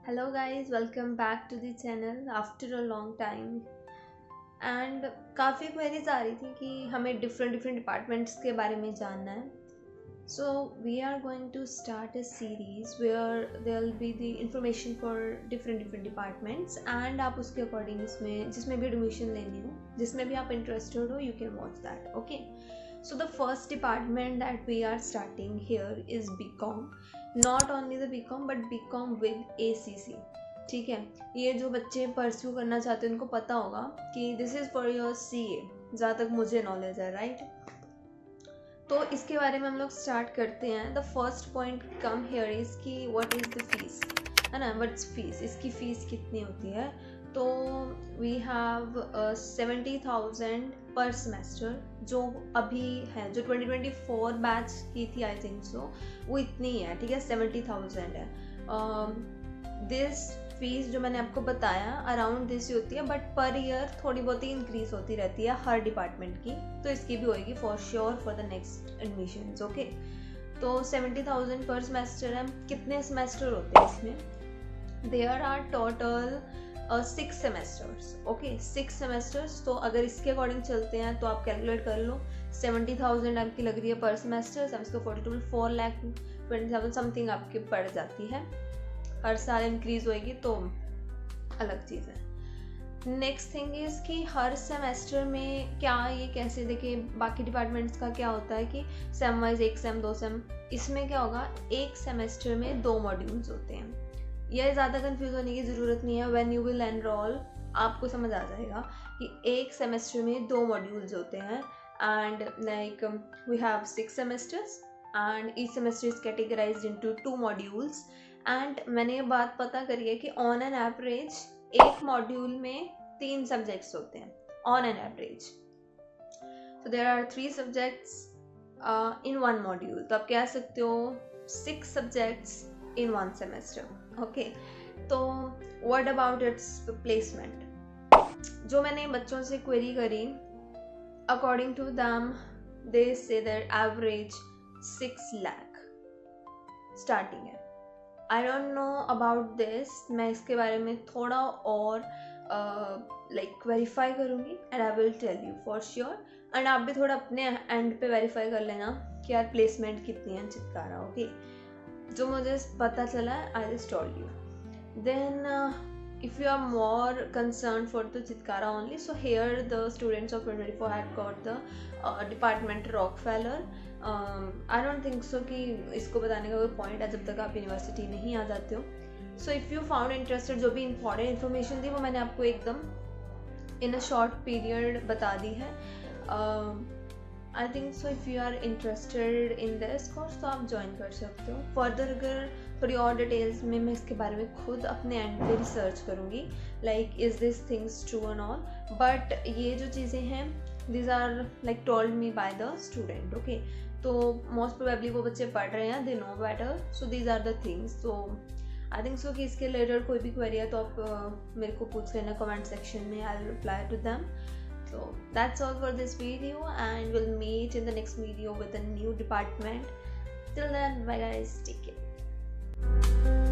Hello guys, welcome back to the channel after a long time. And काफ़ी queries आ रही थी कि हमें डिफरेंट डिपार्टमेंट्स के बारे में जानना है। So we are going to start a series where there will be the information for different departments and आप उसके अकॉर्डिंग इसमें जिसमें भी एडमिशन लेनी हो, जिसमें भी आप इंटरेस्टेड हो, you can watch that. Okay, so the first department that we are starting here is BCom. Not only the BCom but BCom with ACC. ठीक है, ये जो बच्चे परस्यू करना चाहते हैं उनको पता होगा कि this is for your CA, जहाँ तक मुझे नॉलेज है, राइट। तो इसके बारे में हम लोग स्टार्ट करते हैं। The first point come here is कि व्हाट इज़ द फीस, है ना। व्हाट्स फीस, इसकी फ़ीस कितनी होती है। तो वी हैव 70,000 पर सेमेस्टर, जो अभी है, जो 2024 बैच की थी आई थिंक सो, वो इतनी है, ठीक है, 70,000 है। दिस फीस जो मैंने आपको बताया अराउंड दिस ही होती है, बट पर ईयर थोड़ी बहुत ही इंक्रीज होती रहती है हर डिपार्टमेंट की, तो इसकी भी होएगी for sure for the next admissions. Okay, तो 70,000 पर सेमेस्टर है। कितने सेमेस्टर होते हैं इसमें? There are total 6 semesters. Okay, 6 semesters. तो अगर इसके अकॉर्डिंग चलते हैं तो आप कैलकुलेट कर लो, 70,000 आपकी लग रही है पर सेमेस्टर, इसको 42 4,20,000 समथिंग आपकी पड़ जाती है। हर साल इंक्रीज होएगी तो अलग चीज़ है। नेक्स्ट थिंग इज़ कि हर सेमेस्टर में क्या, ये कैसे देखिए, बाकी डिपार्टमेंट्स का क्या होता है कि सेम वाइज 1 सेम 2 सेम, इसमें क्या होगा, एक सेमेस्टर में 2 मॉड्यूल्स होते हैं। यह ज़्यादा कंफ्यूज होने की ज़रूरत नहीं है। व्हेन यू विल एनरोल आपको समझ आ जाएगा कि एक सेमेस्टर में 2 मॉड्यूल्स होते हैं। And like we have 6 semesters and each semester is categorized into 2 modules. And मैंने ये बात पता करी है कि ऑन एन एवरेज एक मॉड्यूल में 3 सब्जेक्ट्स होते हैं on an average. So there are 3 subjects in 1 module. तो आप कह सकते हो 6 सब्जेक्ट्स इन 1 सेमेस्टर। ओके, तो व्हाट अबाउट इट्स प्लेसमेंट? जो मैंने बच्चों से क्वेरी करी, अकॉर्डिंग टू दैम दे से देयर एवरेज 6 लाख स्टार्टिंग है। I don't know about this, मैं इसके बारे में थोड़ा और लाइक वेरीफाई करूँगी and I will tell you for sure. And आप भी थोड़ा अपने एंड पे वेरीफाई कर लेना कि यार प्लेसमेंट कितनी है चितकारा। ओके, जो मुझे पता चला है I just told you. Then if you are more concerned for the Chitkara only, so here the students of 2024 had got the department Rockefeller. I don't think so कि इसको बताने का कोई पॉइंट है जब तक आप यूनिवर्सिटी नहीं आ जाते हो। सो इफ़ यू फाउंड इंटरेस्टेड, जो भी इंपॉर्टेंट इन्फॉर्मेशन थी वो मैंने आपको एकदम इन अ शॉर्ट पीरियड बता दी है। I think so if you are interested in this course तो आप ज्वाइन कर सकते हो। फर्दर अगर थोड़ी और डिटेल्स में मैं इसके बारे में खुद अपने एंड पे रिसर्च करूँगी, like is this things true and all. But ये जो चीज़ें हैं these are like told me by the student. Okay, तो मोस्ट प्रोबेबली वो बच्चे पढ़ रहे हैं, they know better, so these are the things. तो आई थिंक सो कि इसके रिलेटेड कोई भी क्वेरी है तो आप मेरे को पूछ लेना कमेंट सेक्शन में, I will reply to them. So that's all for this video and we'll meet in the next video with a new department. Till then, bye guys, take care.